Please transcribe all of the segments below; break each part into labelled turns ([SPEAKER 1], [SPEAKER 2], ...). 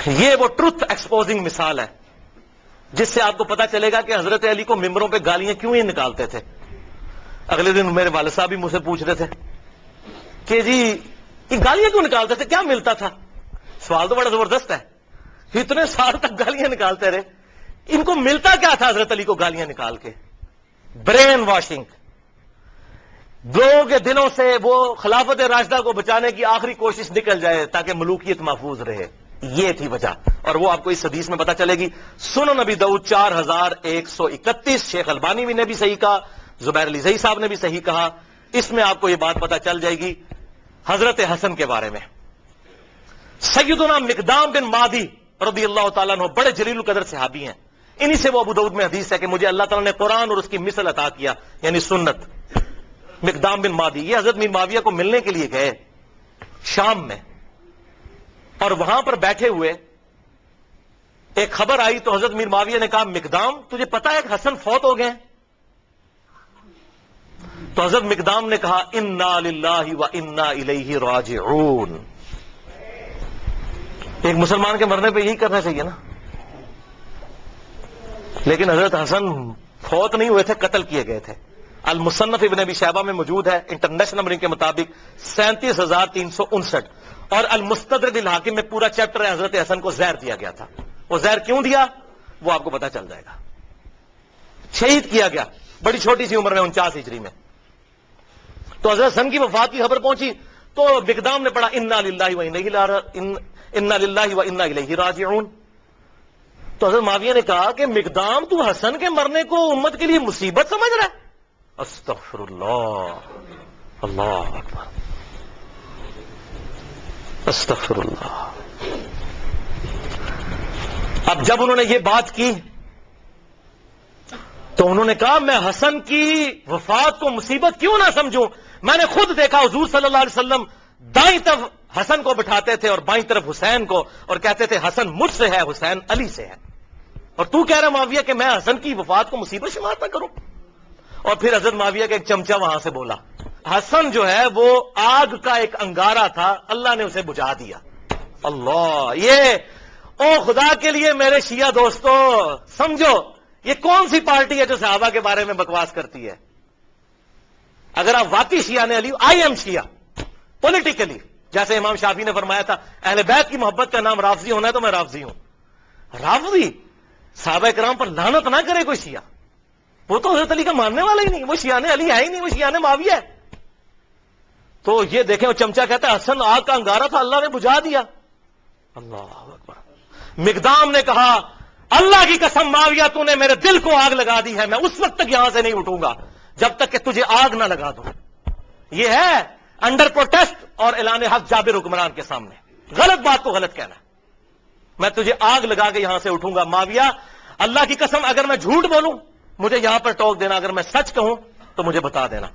[SPEAKER 1] یہ وہ truth exposing مثال ہے جس سے آپ کو پتا چلے گا کہ حضرت علی کو ممبروں پہ گالیاں کیوں ہی نکالتے تھے. اگلے دن میرے والد صاحب بھی مجھ سے پوچھ رہے تھے کہ جی یہ گالیاں کیوں نکالتے تھے, کیا ملتا تھا؟ سوال تو بڑا زبردست ہے. اتنے سال تک گالیاں نکالتے رہے, ان کو ملتا کیا تھا حضرت علی کو گالیاں نکال کے؟ Brain washing. لوگوں کے دلوں سے وہ خلافت راشدہ کو بچانے کی آخری کوشش نکل جائے تاکہ ملوکیت محفوظ رہے. یہ تھی وجہ, اور وہ آپ کو اس حدیث میں پتا چلے گی. سنن نبی داؤد 4131, شیخ البانی نے بھی صحیح کہا, زبیر علی زئی صاحب نے بھی صحیح کہا. اس میں آپ کو یہ بات پتا چل جائے گی حضرت حسن کے بارے میں. سیدنا مقدام بن مادی رضی اللہ تعالیٰ عنہ بڑے جلیل القدر صحابی ہیں. انہی سے وہ ابو داؤد میں حدیث ہے کہ مجھے اللہ تعالیٰ نے قرآن اور اس کی مثل عطا کیا, یعنی سنت. مقدام بن مادی یہ حضرت میر معاویہ کو ملنے کے لیے گئے شام میں, اور وہاں پر بیٹھے ہوئے ایک خبر آئی تو حضرت میر معاویہ نے کہا مقدام تجھے پتا ہے کہ حسن فوت ہو گئے؟ تو حضرت مقدام نے کہا انا للہ و انا الیہ راجعون. ایک مسلمان کے مرنے پہ یہی کرنا چاہیے نا. لیکن حضرت حسن فوت نہیں ہوئے تھے, قتل کیے گئے تھے. المصنف ابن ابی شیبہ میں موجود ہے انٹرنیشنل نمبرنگ کے مطابق 37,359, اور المستدرک الحاکم میں پورا چیپٹر ہے. حضرت حسن کو زہر دیا گیا تھا. وہ زہر کیوں دیا وہ آپ کو پتا چل جائے گا. شہید کیا گیا بڑی چھوٹی سی عمر میں, 49 ہجری میں. تو حضرت حسن کی وفات کی خبر پہنچی تو مقدام نے پڑھا انا للہ و انا الیہ راجعون. تو حضرت معاویہ نے کہا کہ مقدام تو حسن کے مرنے کو امت کے لیے مصیبت سمجھ رہا ہے؟ استغفر اللہ, اللہ اکبر, استغفر اللہ. اب جب انہوں نے یہ بات کی تو انہوں نے کہا میں حسن کی وفات کو مصیبت کیوں نہ سمجھوں. میں نے خود دیکھا حضور صلی اللہ علیہ وسلم دائیں طرف حسن کو بٹھاتے تھے اور بائیں طرف حسین کو, اور کہتے تھے حسن مجھ سے ہے, حسین علی سے ہے. اور تو کہہ رہا معاویہ کہ میں حسن کی وفات کو مصیبت شمار نہ کروں. اور پھر حضرت معاویہ کا ایک چمچہ وہاں سے بولا, حسن جو ہے وہ آگ کا ایک انگارہ تھا, اللہ نے اسے بجھا دیا. اللہ, یہ او خدا کے لیے میرے شیعہ دوستو سمجھو یہ کون سی پارٹی ہے جو صحابہ کے بارے میں بکواس کرتی ہے. اگر آپ واقعی شیعہ نے علی, آئی ایم شیعہ پولیٹیکلی, جیسے امام شافعی نے فرمایا تھا اہل بیت کی محبت کا نام رافضی ہونا ہے تو میں رافضی ہوں. رافضی صحابہ کرام پر لعنت نہ کرے کوئی شیعہ, وہ تو حضرت علی کا ماننے والا ہی نہیں, وہ شیعہ علی ہے ہی نہیں, وہ شیعہ معاویہ ہے. تو یہ دیکھیں وہ چمچہ کہتا ہے حسن آگ کا انگارہ تھا, اللہ نے بجھا دیا. اللہ اکبر. مقدام نے کہا اللہ کی قسم معاویہ تو نے میرے دل کو آگ لگا دی ہے, میں اس وقت تک یہاں سے نہیں اٹھوں گا جب تک کہ تجھے آگ نہ لگا دوں. یہ ہے انڈر پروٹیسٹ اور اعلان حق جابر حکمران کے سامنے غلط بات کو غلط کہنا. میں تجھے آگ لگا کے یہاں سے اٹھوں گا. معاویہ اللہ کی قسم اگر میں جھوٹ بولوں مجھے یہاں پر ٹوک دینا, اگر میں سچ کہوں تو مجھے بتا دینا.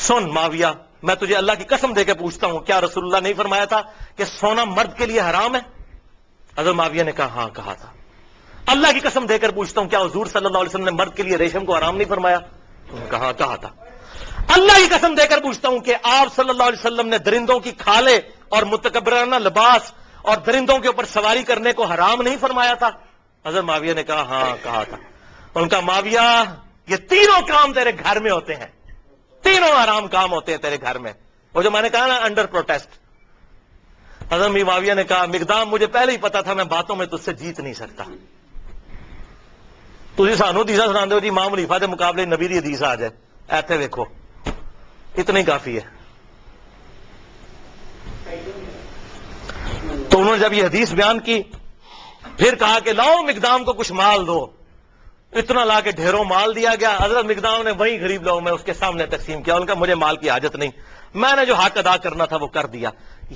[SPEAKER 1] سن معاویہ میں تجھے اللہ کی قسم دے کے پوچھتا ہوں, کیا رسول اللہ نہیں فرمایا تھا کہ سونا مرد کے لیے حرام ہے؟ حضرت معاویہ نے کہا ہاں کہا تھا. اللہ کی قسم دے کر پوچھتا ہوں کیا حضور صلی اللہ علیہ وسلم نے مرد کے لیے ریشم کو حرام نہیں فرمایا؟ کہا تھا. اللہ کی قسم دے کر پوچھتا ہوں کہ آپ صلی اللہ علیہ وسلم نے درندوں کی کھالیں اور متکبرانہ لباس اور درندوں کے اوپر سواری کرنے کو حرام نہیں فرمایا تھا؟ حضرت معاویہ نے کہا ہاں کہا تھا. ان کا معاویہ یہ تینوں کام تیرے گھر میں ہوتے ہیں, تینوں حرام کام ہوتے ہیں تیرے گھر میں. وہ جو میں نے کہا نا انڈر پروٹیسٹ. حضرت معاویہ نے کہا مقدام مجھے پہلے ہی پتا تھا میں باتوں میں تجھ سے جیت نہیں سکتا. تھی سانو حدیث سنا دو جی امام خلیفہ کے مقابلے نبی دی حدیث آ جائے, ایتھے دیکھو اتنا ہی کافی ہے. تو انہوں نے جب یہ حدیث بیان کی پھر کہا کہ لاؤ مقدام کو کچھ مال دو. اتنا لا کے ڈھیروں مال دیا گیا. حضرت مقدام نے وہی غریب لوگوں میں اس کے سامنے تقسیم کیا. ان کا مجھے مال کی حاجت نہیں, میں نے جو حق ادا کرنا تھا وہ کر دیا.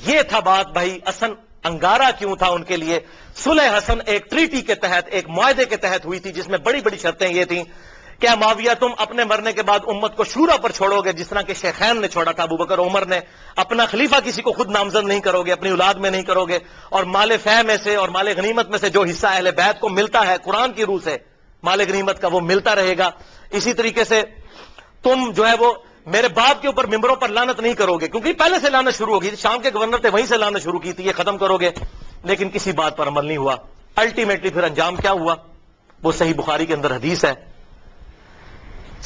[SPEAKER 1] یہ تھا بات بھائی. حسن انگارہ کیوں تھا ان کے لیے؟ صلح حسن ایک ٹریٹی کے تحت, ایک معاہدے کے تحت ہوئی تھی جس میں بڑی بڑی شرطیں یہ تھیں کہ معاویہ تم اپنے مرنے کے بعد امت کو شورا پر چھوڑو گے جس طرح کہ شیخین نے چھوڑا تھا, ابو بکر عمر نے. اپنا خلیفہ کسی کو خود نامزد نہیں کرو گے, اپنی اولاد میں نہیں کرو گے, اور مال فہ میں سے اور مال غنیمت میں سے جو حصہ اہل بیت کو ملتا ہے قرآن کی روح سے مال غنیمت کا وہ ملتا رہے گا. اسی طریقے سے تم جو ہے وہ میرے باپ کے اوپر ممبروں پر لعنت نہیں کرو گے, کیونکہ پہلے سے لعنت شروع ہوگی. شام کے گورنر تھے وہیں سے لعنت شروع کی تھی, یہ ختم کرو گے. لیکن کسی بات پر عمل نہیں ہوا. الٹیمیٹلی پھر انجام کیا ہوا؟ وہ صحیح بخاری کے اندر حدیث ہے،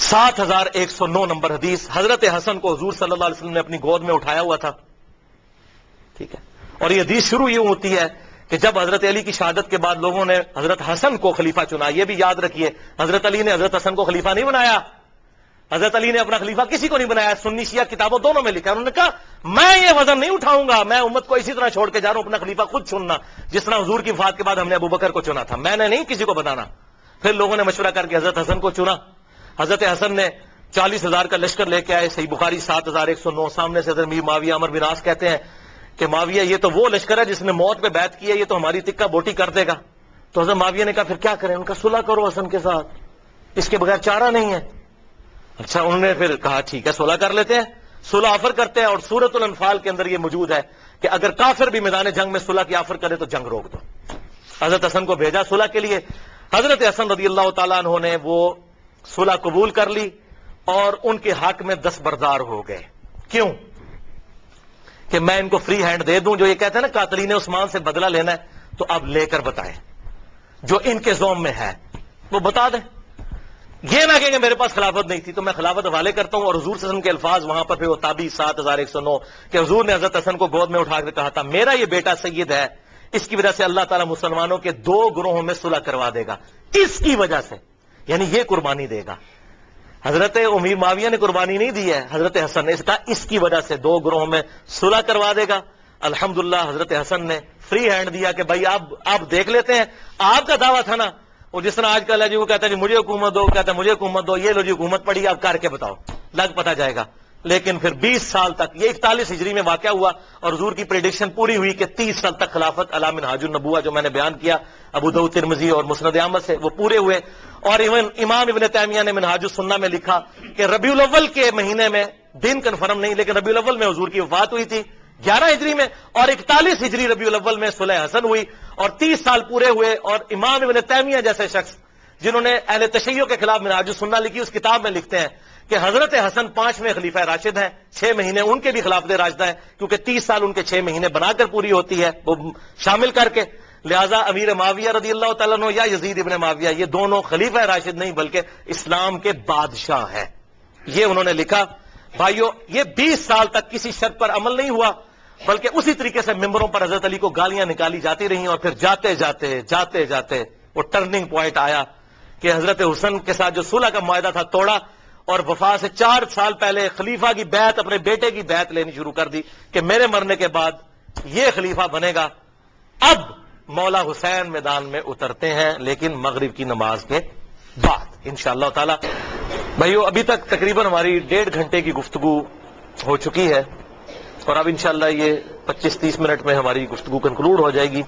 [SPEAKER 1] 7109 نمبر حدیث. حضرت حسن کو حضور صلی اللہ علیہ وسلم نے اپنی گود میں اٹھایا ہوا تھا، ٹھیک ہے، اور یہ حدیث شروع یوں ہوتی ہے کہ جب حضرت علی کی شہادت کے بعد لوگوں نے حضرت حسن کو خلیفہ چنا. یہ بھی یاد رکھیے، حضرت علی نے حضرت حسن کو خلیفہ نہیں بنایا. حضرت علی نے اپنا خلیفہ کسی کو نہیں بنایا. سنی شیعہ کتابوں دونوں میں لکھا. انہوں نے کہا میں یہ وزن نہیں اٹھاؤں گا، میں امت کو اسی طرح چھوڑ کے جا رہا ہوں، اپنا خلیفہ خود چننا، جس طرح حضور کی وفات کے بعد ہم نے ابو بکر کو چنا تھا، میں نے نہیں کسی کو بتانا. پھر لوگوں نے مشورہ کر کے حضرت حسن کو چنا. حضرت حسن نے 40,000 کا لشکر لے کے آئے. صحیح بخاری 7109. سامنے سے حضرت امیر معاویہ عمر بن عاص کہتے ہیں کہ معاویہ یہ تو وہ لشکر ہے جس نے موت پہ بیعت کی ہے، یہ تو ہماری تکہ بوٹی کر دے گا. تو حضرت معاویہ نے کہا پھر کیا کریں؟ ان کا صلح کرو حسن کے ساتھ، اس کے بغیر چارہ نہیں ہے. اچھا، انہوں نے پھر کہا ٹھیک ہے صلح کر لیتے ہیں. صلح آفر کرتے ہیں، اور سورۃ الانفال کے اندر یہ موجود ہے کہ اگر کافر بھی میدان جنگ میں صلح کی آفر کرے تو جنگ روک دو. حضرت حسن کو بھیجا صلح کے لیے. حضرت حسن رضی اللہ تعالیٰ عنہ نے وہ صلح قبول کر لی اور ان کے حق میں دستبردار ہو گئے. کیوں؟ کہ میں ان کو فری ہینڈ دے دوں. جو یہ کہتے ہیں نا قاتلین عثمان سے بدلہ لینا ہے، تو اب لے کر بتائیں، جو ان کے زوم میں ہے وہ بتا دیں. یہ نہ کہ میرے پاس خلافت نہیں تھی تو میں خلافت حوالے کرتا ہوں. اور حضور صلی اللہ علیہ وسلم کے الفاظ وہاں پر پھر وہ تابعی 7109 کہ حضور نے حضرت حسن کو گود میں اٹھا کر کہا تھا میرا یہ بیٹا سید ہے، اس کی وجہ سے اللہ تعالیٰ مسلمانوں کے 2 گروہوں میں صلح کروا دے گا، اس کی وجہ سے، یعنی یہ قربانی دے گا. حضرت امیر معاویہ نے قربانی نہیں دی ہے، حضرت حسن نے. اس کا اس کی وجہ سے 2 گروہوں میں صلح کروا دے گا. الحمدللہ حضرت حسن نے فری ہینڈ دیا کہ بھائی آپ دیکھ لیتے ہیں. آپ کا دعویٰ تھا نا وہ جس طرح آج کل ہے جی، وہ کہتا ہے جی مجھے حکومت دو، کہتا ہے مجھے حکومت دو، یہ لو جی حکومت پڑی، آپ کر کے بتاؤ، لگ پتہ جائے گا. لیکن پھر 20 سال تک، یہ 41 ہجری میں واقعہ ہوا اور حضور کی پریڈکشن پوری ہوئی کہ 30 سال تک خلافت علی منہاج النبوہ جو میں نے بیان کیا ابو داؤد ترمذی اور مسند احمد سے، وہ پورے ہوئے. اور امام ابن تیمیہ نے منہاج السنہ میں لکھا کہ ربیع الاول کے مہینے میں، دن کنفرم نہیں لیکن ربیع الاول میں حضور کی وفات ہوئی تھی 11 ہجری میں، اور 41 ہجری ربیع الاول میں صلح حسن ہوئی اور 30 سال پورے ہوئے. اور امام ابن تیمیہ جیسے شخص جنہوں نے اہل تشیع کے خلاف منہاج السنہ لکھی، اس کتاب میں لکھتے ہیں کہ حضرت حسن 5ویں خلیفہ راشد ہیں، 6 مہینے ان کے بھی خلافت راشدہ ہیں، کیونکہ 30 سال ان کے 6 مہینے بنا کر پوری ہوتی ہے وہ شامل کر کے. لہذا امیر معاویہ رضی اللہ تعالیٰ عنہ یا یزید ابن معاویہ، یہ دونوں خلیفہ راشد نہیں بلکہ اسلام کے بادشاہ ہیں. یہ انہوں نے لکھا. بھائیو، یہ 20 سال تک کسی شرط پر عمل نہیں ہوا، بلکہ اسی طریقے سے ممبروں پر حضرت علی کو گالیاں نکالی جاتی رہیں. اور پھر جاتے جاتے وہ ٹرننگ پوائنٹ آیا کہ حضرت حسن کے ساتھ جو صلح کا معاہدہ تھا توڑا، اور وفا سے 4 سال پہلے خلیفہ کی بیعت، اپنے بیٹے کی بیعت لینی شروع کر دی کہ میرے مرنے کے بعد یہ خلیفہ بنے گا. اب مولا حسین میدان میں اترتے ہیں، لیکن مغرب کی نماز کے بعد انشاءاللہ تعالی. بھائیو، ابھی تک تقریباً ہماری 1.5 گھنٹے کی گفتگو ہو چکی ہے، اور اب انشاءاللہ یہ 25-30 منٹ میں ہماری گفتگو کنکلوڈ ہو جائے گی.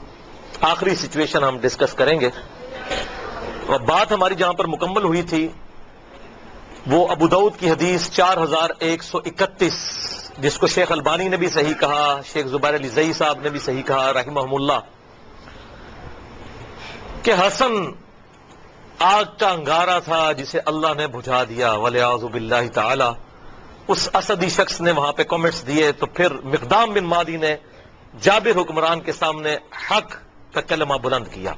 [SPEAKER 1] آخری سچویشن ہم ڈسکس کریں گے، اور بات ہماری جہاں پر مکمل ہوئی تھی وہ ابو داؤد کی حدیث 4131، جس کو شیخ البانی نے بھی صحیح کہا، شیخ زبیر علی زئی صاحب نے بھی صحیح کہا رحمہم اللہ، کہ حسن آگ کا انگارہ تھا جسے اللہ نے بجھا دیا ولیعوذ باللہ تعالی. اس اسدی شخص نے وہاں پہ کامنٹس دیے، تو پھر مقدام بن مادی نے جابر حکمران کے سامنے حق کا کلمہ بلند کیا.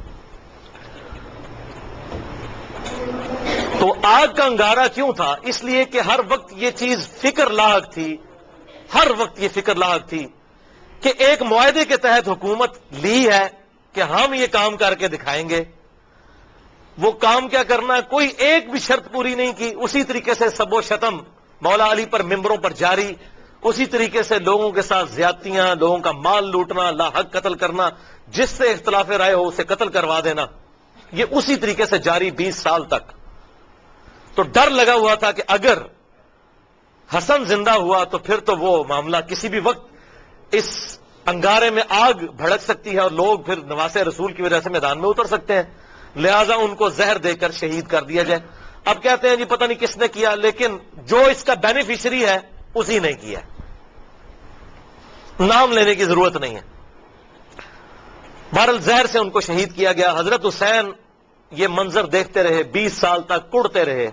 [SPEAKER 1] تو آگ کا انگارہ کیوں تھا؟ اس لیے کہ ہر وقت یہ چیز فکر لاحق تھی، ہر وقت یہ فکر لاحق تھی کہ ایک معاہدے کے تحت حکومت لی ہے کہ ہم یہ کام کر کے دکھائیں گے. وہ کام کیا کرنا، کوئی ایک بھی شرط پوری نہیں کی. اسی طریقے سے سب و شتم مولا علی پر ممبروں پر جاری، اسی طریقے سے لوگوں کے ساتھ زیادتیاں، لوگوں کا مال لوٹنا، لا حق قتل کرنا، جس سے اختلاف رائے ہو اسے قتل کروا دینا، یہ اسی طریقے سے جاری 20 سال تک. تو ڈر لگا ہوا تھا کہ اگر حسن زندہ ہوا تو پھر تو وہ معاملہ کسی بھی وقت اس انگارے میں آگ بھڑک سکتی ہے اور لوگ پھر نواسے رسول کی وجہ سے میدان میں اتر سکتے ہیں. لہذا ان کو زہر دے کر شہید کر دیا جائے. اب کہتے ہیں جی پتہ نہیں کس نے کیا، لیکن جو اس کا بینیفیشری ہے اسی نے کیا، نام لینے کی ضرورت نہیں ہے. بہرحال زہر سے ان کو شہید کیا گیا. حضرت حسین یہ منظر دیکھتے رہے، 20 سال تک کڑتے رہے.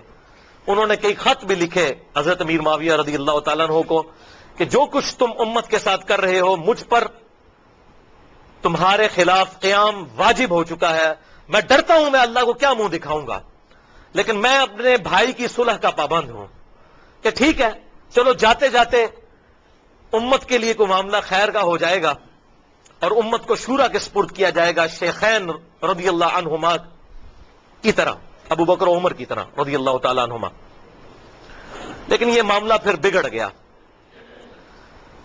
[SPEAKER 1] انہوں نے کئی خط بھی لکھے حضرت امیر معاویہ رضی اللہ تعالیٰ عنہ کو کہ جو کچھ تم امت کے ساتھ کر رہے ہو مجھ پر تمہارے خلاف قیام واجب ہو چکا ہے، میں ڈرتا ہوں میں اللہ کو کیا منہ دکھاؤں گا، لیکن میں اپنے بھائی کی صلح کا پابند ہوں کہ ٹھیک ہے چلو جاتے جاتے امت کے لیے کوئی معاملہ خیر کا ہو جائے گا اور امت کو شورا کے سپرد کیا جائے گا، شیخین رضی اللہ عنہما کی طرح، ابو بکر و عمر کی طرح رضی اللہ تعالی عنہما۔ لیکن یہ معاملہ پھر بگڑ گیا۔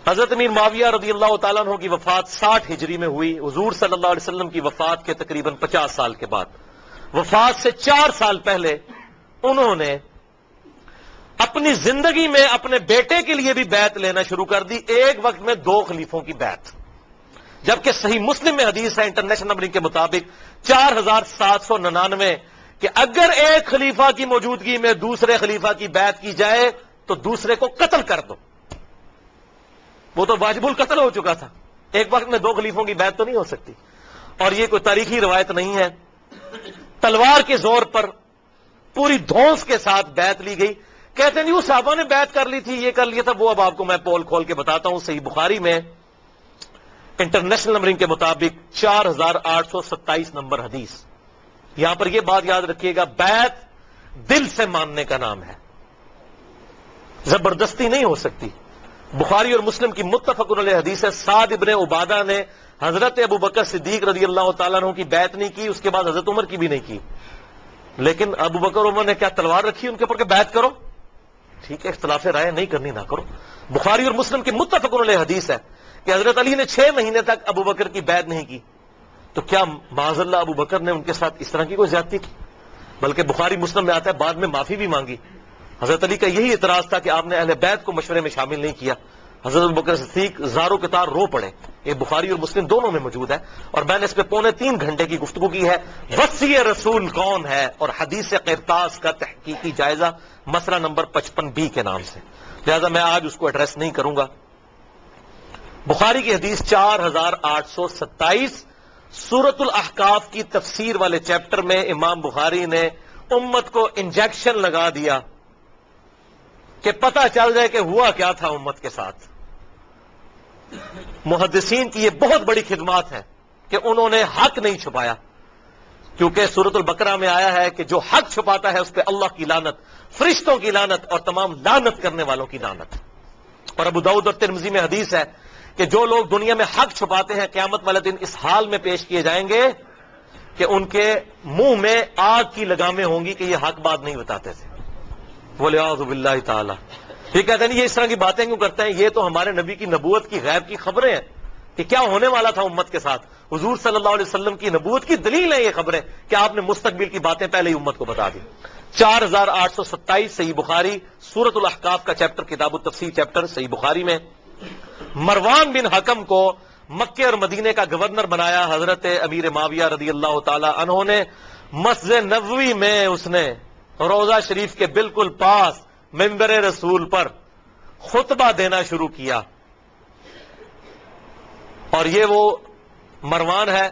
[SPEAKER 1] حضرت امیر معاویہ رضی اللہ تعالیٰ عنہ کی وفات 60 ہجری میں ہوئی، حضور صلی اللہ علیہ وسلم کی وفات کے تقریباً 50 سال کے بعد۔ وفات سے 4 سال پہلے انہوں نے اپنی زندگی میں اپنے بیٹے کے لیے بھی بیعت لینا شروع کر دی، ایک وقت میں 2 خلیفوں کی بیعت، جبکہ صحیح مسلم میں حدیث ہے انٹرنیشنل نمبرنگ کے مطابق 4799 کہ اگر ایک خلیفہ کی موجودگی میں دوسرے خلیفہ کی بیعت کی جائے تو دوسرے کو قتل کر دو۔ وہ تو واجب القتل ہو چکا تھا، ایک وقت میں 2 خلیفوں کی بیعت تو نہیں ہو سکتی، اور یہ کوئی تاریخی روایت نہیں ہے، تلوار کے زور پر پوری دھونس کے ساتھ بیعت لی گئی۔ کہتے ہیں وہ صحابہ نے بیعت کر لی تھی، یہ کر لیا تھا، وہ اب آپ کو میں پول کھول کے بتاتا ہوں۔ صحیح بخاری میں انٹرنیشنل نمبرنگ کے مطابق 4827 نمبر حدیث۔ یہاں پر یہ بات یاد رکھیے گا، بیعت دل سے ماننے کا نام ہے، زبردستی نہیں ہو سکتی۔ بخاری اور مسلم کی متفق علیہ حدیث ہے، سعد ابن عبادہ نے حضرت ابو بکر صدیق رضی اللہ تعالیٰ عنہ کی بیعت نہیں کی، اس کے بعد حضرت عمر کی بھی نہیں کی، لیکن ابو بکر عمر نے کیا تلوار رکھی ان کے اوپر کہ بیعت کرو؟ ٹھیک ہے، اختلاف رائے نہیں کرنی نہ کرو۔ بخاری اور مسلم کی متفق علیہ حدیث ہے کہ حضرت علی نے 6 مہینے تک ابو بکر کی بیعت نہیں کی، تو کیا معاذ اللہ ابو بکر نے ان کے ساتھ اس طرح کی کوئی زیادتی کی؟ بلکہ بخاری مسلم میں آتا ہے بعد میں معافی بھی مانگی۔ حضرت علی کا یہی اعتراض تھا کہ آپ نے اہل بیت کو مشورے میں شامل نہیں کیا۔ حضرت ابوبکر صدیق زاروں کے تار رو پڑے، یہ بخاری اور مسلم دونوں میں موجود ہے، اور میں نے اس پہ 3.25 گھنٹے کی گفتگو کی ہے۔ وصی رسول کون ہے اور حدیث قرطاس کا تحقیقی جائزہ، مسئلہ نمبر 55B کے نام سے، لہذا میں آج اس کو ایڈریس نہیں کروں گا۔ بخاری کی حدیث 4827، سورۃ الاحقاف کی تفسیر والے چیپٹر میں امام بخاری نے امت کو انجیکشن لگا دیا کہ پتہ چل جائے کہ ہوا کیا تھا امت کے ساتھ۔ محدثین کی یہ بہت بڑی خدمات ہے کہ انہوں نے حق نہیں چھپایا، کیونکہ سورۃ البقرہ میں آیا ہے کہ جو حق چھپاتا ہے اس پہ اللہ کی لعنت، فرشتوں کی لعنت اور تمام لعنت کرنے والوں کی لعنت۔ اور ابو داؤد اور ترمذی میں حدیث ہے کہ جو لوگ دنیا میں حق چھپاتے ہیں قیامت والے دن اس حال میں پیش کیے جائیں گے کہ ان کے منہ میں آگ کی لگامیں ہوں گی کہ یہ حق بات نہیں بتاتے تھے، وَلِعَاذُ بِاللَّهِ تعالی۔ یہ کہتے ہیں یہ اس طرح کی باتیں کیوں کرتے ہیں؟ یہ تو ہمارے نبی کی نبوت کی غیب کی خبریں ہیں کہ کیا ہونے والا تھا امت کے ساتھ۔ حضور صلی اللہ علیہ وسلم کی نبوت کی دلیل ہے یہ خبریں کہ آپ نے مستقبل کی باتیں پہلے ہی امت کو بتا دی۔ 4827 صحیح بخاری، سورۃ الاحقاف کا چیپٹر، کتاب التفسیر چیپٹر صحیح بخاری میں، مروان بن حکم کو مکے اور مدینے کا گورنر بنایا حضرت امیر معاویہ رضی اللہ تعالی عنہ نے۔ مسجد نبوی میں اس نے روضہ شریف کے بالکل پاس منبر رسول پر خطبہ دینا شروع کیا، اور یہ وہ مروان ہے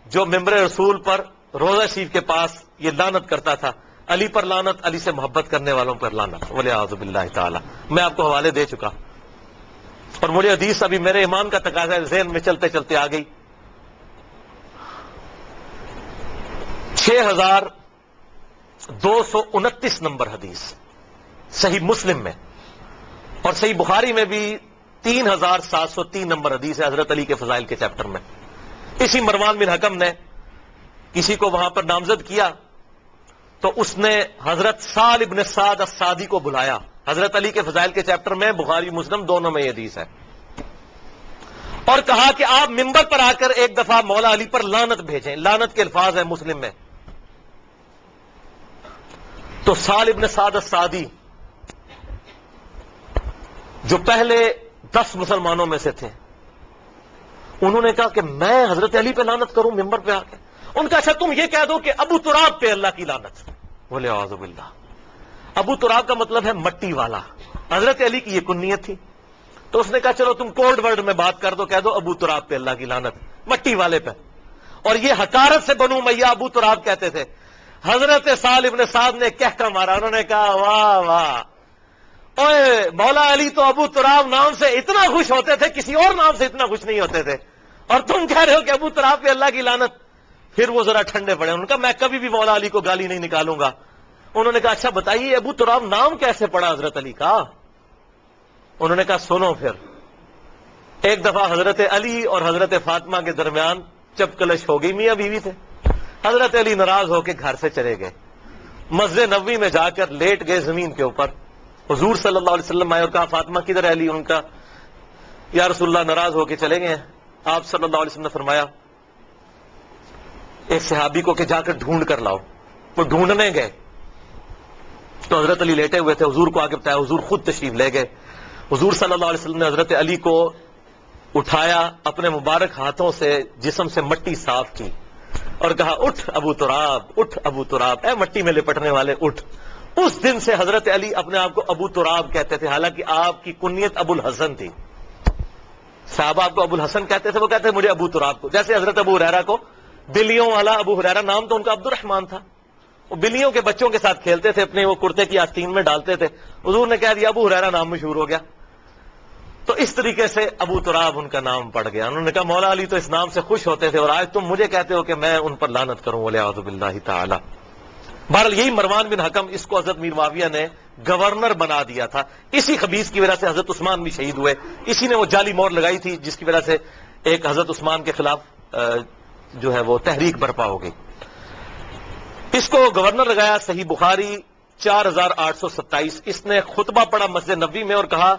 [SPEAKER 1] جو منبر رسول پر روضہ شریف کے پاس یہ لعنت کرتا تھا، علی پر لعنت، علی سے محبت کرنے والوں پر لعنت، وَلِعَاذُ بِاللَّهِ تعالی۔ میں آپ کو حوالے دے چکا، اور مجھے حدیث ابھی میرے ایمان کا تقاضا ہے، ذہن میں چلتے چلتے آ گئی۔ 6229 نمبر حدیث صحیح مسلم میں، اور صحیح بخاری میں بھی 3703 نمبر حدیث ہے حضرت علی کے فضائل کے چیپٹر میں۔ اسی مروان بن حکم نے کسی کو وہاں پر نامزد کیا تو اس نے حضرت سال ابن سعد السعدی کو بلایا، حضرت علی کے فضائل کے چیپٹر میں، بخاری مسلم دونوں میں یہ حدیث ہے، اور کہا کہ آپ منبر پر آ کر ایک دفعہ مولا علی پر لعنت بھیجیں، لعنت کے الفاظ ہیں مسلم میں۔ تو سال ابن سعد السعدی جو پہلے 10 مسلمانوں میں سے تھے، انہوں نے کہا کہ میں حضرت علی پہ لعنت کروں ممبر پہ آ کے؟ ان کا اچھا تم یہ کہہ دو کہ ابو تراب پہ اللہ کی لعنت، بولے اعوذ باللہ۔ ابو تراب کا مطلب ہے مٹی والا، حضرت علی کی یہ کنیت تھی، تو اس نے کہا چلو تم کوڈ ورڈ میں بات کر دو، کہہ دو ابو تراب پہ اللہ کی لعنت، مٹی والے پہ۔ اور یہ حقارت سے بنو امیہ ابو تراب کہتے تھے۔ حضرت سال ابن سعد نے کہہ مارا، انہوں نے کہا واہ واہ، اوے مولا علی تو ابو تراب نام سے اتنا خوش ہوتے تھے، کسی اور نام سے اتنا خوش نہیں ہوتے تھے۔ اور تم کہہ رہے ہو کہ ابو تراب پہ اللہ کی لعنت. پھر وہ ذرا ٹھنڈے پڑے. انہوں نے کہا میں کبھی بھی مولا علی کو گالی نہیں نکالوں گا. انہوں نے کہا اچھا بتائیے ابو تراب نام کیسے پڑا حضرت علی کا؟ انہوں نے کہا سنو پھر. ایک دفعہ حضرت علی اور حضرت فاطمہ کے درمیان چپکلش ہو گئی. میاں بیوی تھے. حضرت علی ناراض ہو کے گھر سے چلے گئے. مسجد نبوی میں جا کر لیٹ گئے زمین کے اوپر. حضور صلی اللہ علیہ وسلم آئے اور کہا فاطمہ کدھر ہے علی؟ ان کا یا رسول اللہ ناراض ہو کے چلے گئے. آپ صلی اللہ علیہ وسلم نے فرمایا ایک صحابی کو کہ جا کر ڈھونڈ کر لاؤ. وہ ڈھونڈنے گئے تو حضرت علی لیٹے ہوئے تھے. حضور کو آگے بتایا. حضور خود تشریف لے گئے. حضور صلی اللہ علیہ وسلم نے حضرت علی کو اٹھایا, اپنے مبارک ہاتھوں سے جسم سے مٹی صاف کی اور کہا اٹھ ابو تراب, اٹھ ابو تراب, اے مٹی میں لپٹنے والے اٹھ. اس دن سے حضرت علی اپنے آپ کو ابو تراب کہتے تھے, حالانکہ آپ کی کنیت ابو الحسن تھی. صحابہ آپ کو ابو الحسن کہتے تھے, وہ کہتے ہیں مجھے ابو تراب کو. جیسے حضرت ابو ہریرہ کو بلیوں والا ابو ہریرہ, نام تو ان کا عبد الرحمن تھا. وہ بلیوں کے بچوں کے ساتھ کھیلتے تھے, اپنے وہ کرتے کی آستین میں ڈالتے تھے. حضور نے کہہ دیا ابو ہریرہ نام مشہور ہو گیا. تو اس طریقے سے ابو تراب ان کا نام پڑ گیا. انہوں نے کہا مولا علی تو اس نام سے خوش ہوتے تھے اور آج تم مجھے کہتے ہو کہ میں ان پر لعنت کروں. ولیعوذ باللہ تعالی. بہرحال یہی مروان بن حکم, اس کو حضرت میر معاویہ نے گورنر بنا دیا تھا. اسی خبیث کی وجہ سے حضرت عثمان بھی شہید ہوئے. اسی نے وہ جعلی مور لگائی تھی جس کی وجہ سے ایک حضرت عثمان کے خلاف جو ہے وہ تحریک برپا ہو گئی. اس کو گورنر لگایا. صحیح بخاری 4827. اس نے خطبہ پڑھا مسجد نبوی میں اور کہا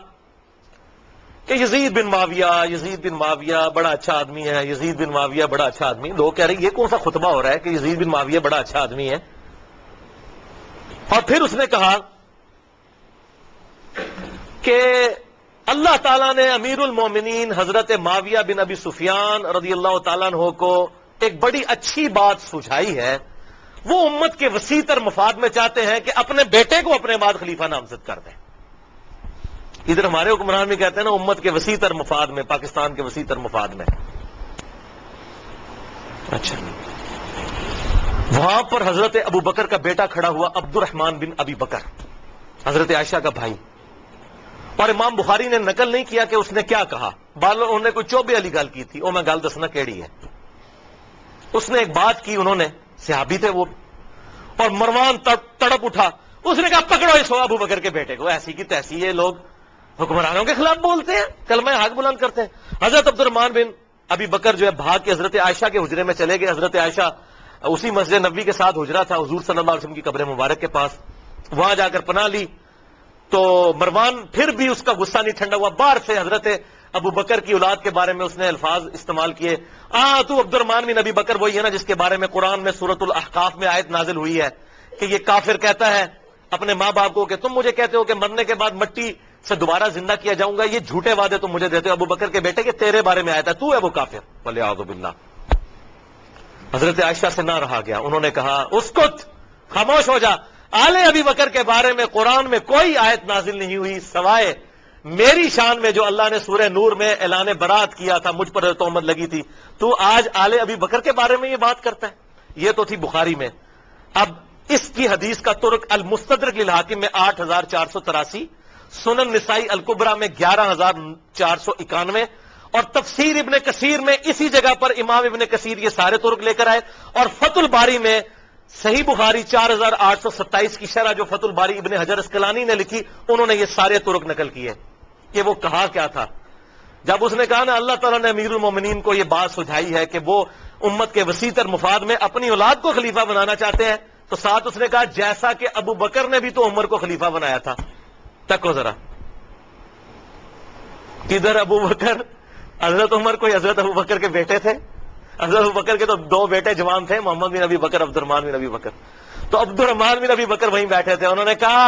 [SPEAKER 1] کہ یزید بن معاویہ بڑا اچھا آدمی ہے, یزید بن معاویہ بڑا اچھا آدمی. لوگ کہہ رہے ہیں یہ کون سا خطبہ ہو رہا ہے کہ یزید بن معاویہ بڑا اچھا آدمی ہے. اور پھر اس نے کہا کہ اللہ تعالیٰ نے امیر المومنین حضرت معاویہ بن ابی سفیان رضی اللہ تعالیٰ عنہ کو ایک بڑی اچھی بات سجھائی ہے. وہ امت کے وسیع تر مفاد میں چاہتے ہیں کہ اپنے بیٹے کو اپنے بعد خلیفہ نامزد کر دیں. ادھر ہمارے حکمران بھی کہتے ہیں نا امت کے وسیع تر مفاد میں, پاکستان کے وسیع تر مفاد میں. اچھا, وہاں پر حضرت ابو بکر کا بیٹا کھڑا ہوا, عبد الرحمن بن ابی بکر, حضرت عائشہ کا بھائی. اور امام بخاری نے نقل نہیں کیا کہ اس نے کیا کہا. انہوں نے کوئی چوبے والی گل کی تھی, میں گل دسنا کیڑی ہے. اس نے ایک بات کی, انہوں نے صحابی تھے وہ, اور مروان تڑپ اٹھا. اس نے کہا پکڑو اس ابو بکر کے بیٹے کو. ایسی کی تیسی یہ لوگ حکمرانوں کے خلاف بولتے ہیں, کلمہ حق بلند کرتے ہیں. حضرت عبد الرحمن بن ابی بکر جو ہے بھاگ کے حضرت عائشہ کے حجرے میں چلے گئے. حضرت عائشہ اسی مسجد نبوی کے ساتھ حجرہ تھا حضور صلی اللہ علیہ وسلم کی قبر مبارک کے پاس. وہاں جا کر پناہ لی تو مروان پھر بھی اس کا غصہ نہیں ٹھنڈا ہوا. باہر سے حضرت ابو بکر کی اولاد کے بارے میں اس نے الفاظ استعمال کیے. تو عبد الرحمن بن ابی بکر وہی ہے نا جس کے بارے میں قرآن میں سورۃ الاحقاف میں آیت نازل ہوئی ہے کہ یہ کافر کہتا ہے اپنے ماں باپ کو کہ تم مجھے کہتے ہو کہ مرنے کے بعد مٹی سے دوبارہ زندہ کیا جاؤں گا, یہ جھوٹے وعدے تم مجھے دیتے ہو. ابو بکر کے بیٹے کہ تیرے بارے میں آیا تھا, تو ہے وہ کافر. ولیعوذ باللہ. حضرت عائشہ سے نہ رہا گیا. انہوں نے کہا اسکت, خاموش ہو جا. آل ابی بکر کے بارے میں قرآن میں کوئی آیت نازل نہیں ہوئی سوائے میری شان میں جو اللہ نے سورہ نور میں اعلان برات کیا تھا, مجھ پر تہمت لگی تھی. تو آج آل ابی بکر کے بارے میں یہ بات کرتا ہے. یہ تو تھی بخاری میں. اب اس کی حدیث کا ترک المستدرک للحاکم میں 8483, سنن نسائی الکبرى میں 11491, اور تفسیر ابن کثیر میں اسی جگہ پر امام ابن کثیر یہ سارے ترک لے کر آئے. اور فتح الباری میں صحیح بخاری 4827 کی شرح جو فتح الباری ابن حجر اسقلانی نے لکھی, انہوں نے یہ سارے ترک نقل کیے. کہ وہ کہا کیا تھا جب اس نے کہا نا اللہ تعالیٰ نے امیر المومنین کو یہ بات سجھائی ہے کہ وہ امت کے وسیع تر مفاد میں اپنی اولاد کو خلیفہ بنانا چاہتے ہیں, تو ساتھ اس نے کہا جیسا کہ ابو بکر نے بھی تو عمر کو خلیفہ بنایا تھا. تکو ذرا, کدھر ابو بکر, حضرت عمر کوئی حضرت ابو بکر کے بیٹے تھے؟ حضرت ابو بکر کے تو 2 بیٹے جوان تھے, محمد بن ابی بکر, عبد الرحمن بن ابی بکر. تو عبد الرحمن بن ابی بکر وہیں بیٹھے تھے. انہوں نے کہا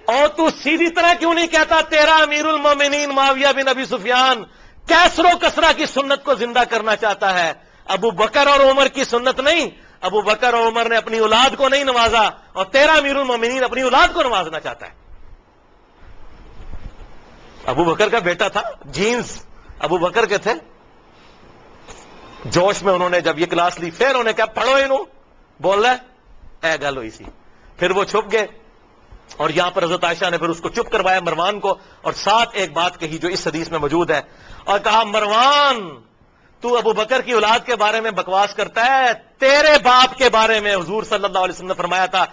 [SPEAKER 1] اور تو سیدھی طرح کیوں نہیں کہتا تیرا امیر المومنین معاویہ بن ابی سفیان کیسر و کسرا کی سنت کو زندہ کرنا چاہتا ہے, ابو بکر اور عمر کی سنت نہیں. ابو بکر اور عمر نے اپنی اولاد کو نہیں نوازا, اور تیرا امیر المومنین اپنی اولاد کو نوازنا چاہتا ہے. ابو بکر کا بیٹا تھا, جینز ابو بکر کے تھے. جوش میں انہوں نے جب یہ کلاس لی, پھر انہوں نے کہا پڑھو انہوں, بول رہا ہے گل ہوئی سی. پھر وہ چھپ گئے, اور یہاں پر حضرت عائشہ نے پھر اس کو چپ کروایا مروان کو, اور ساتھ ایک بات کہی جو اس حدیث میں موجود ہے, اور کہا مروان تو ابو بکر کی اولاد کے بارے میں بکواس کرتا ہے، تیرے باپ کے بارے میں حضور صلی اللہ علیہ وسلم نے فرمایا تھا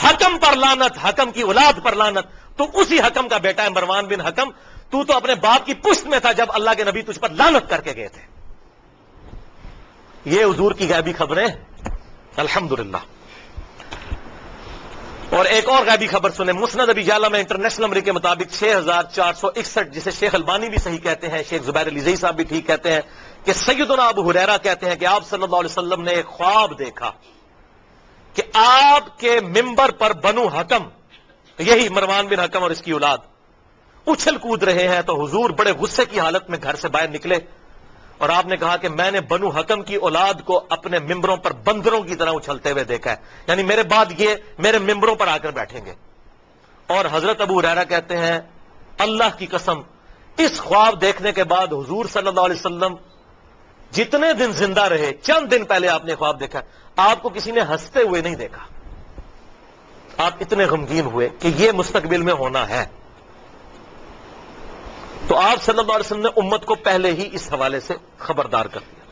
[SPEAKER 1] حکم پر لعنت، حکم کی اولاد پر لعنت، تو اسی حکم کا بیٹا ہے مروان بن حکم، تو اپنے باپ کی پشت میں تھا جب اللہ کے نبی تجھ پر لعنت کر کے گئے تھے۔ یہ حضور کی غیبی خبریں الحمدللہ۔ اور ایک اور غیبی خبر سنیں، مسند ابی یعلا میں انٹرنیشنل نمبر کے مطابق 6461، جسے شیخ البانی بھی صحیح کہتے ہیں، شیخ زبیر علیزئی صاحب بھی ٹھیک کہتے ہیں، کہ سیدنا ابو ہریرہ کہتے ہیں کہ آپ صلی اللہ علیہ وسلم نے ایک خواب دیکھا کہ آپ کے ممبر پر بنو حکم، یہی مروان بن حکم اور اس کی اولاد، اچھل کود رہے ہیں، تو حضور بڑے غصے کی حالت میں گھر سے باہر نکلے اور آپ نے کہا کہ میں نے بنو حکم کی اولاد کو اپنے ممبروں پر بندروں کی طرح اچھلتے ہوئے دیکھا ہے، یعنی میرے بعد یہ میرے ممبروں پر آ کر بیٹھیں گے۔ اور حضرت ابو ہریرہ کہتے ہیں اللہ کی قسم اس خواب دیکھنے کے بعد حضور صلی اللہ علیہ وسلم جتنے دن زندہ رہے، چند دن پہلے آپ نے خواب دیکھا، آپ کو کسی نے ہنستے ہوئے نہیں دیکھا، آپ اتنے غمگین ہوئے کہ یہ مستقبل میں ہونا ہے۔ تو آپ صلی اللہ علیہ وسلم نے امت کو پہلے ہی اس حوالے سے خبردار کر دیا۔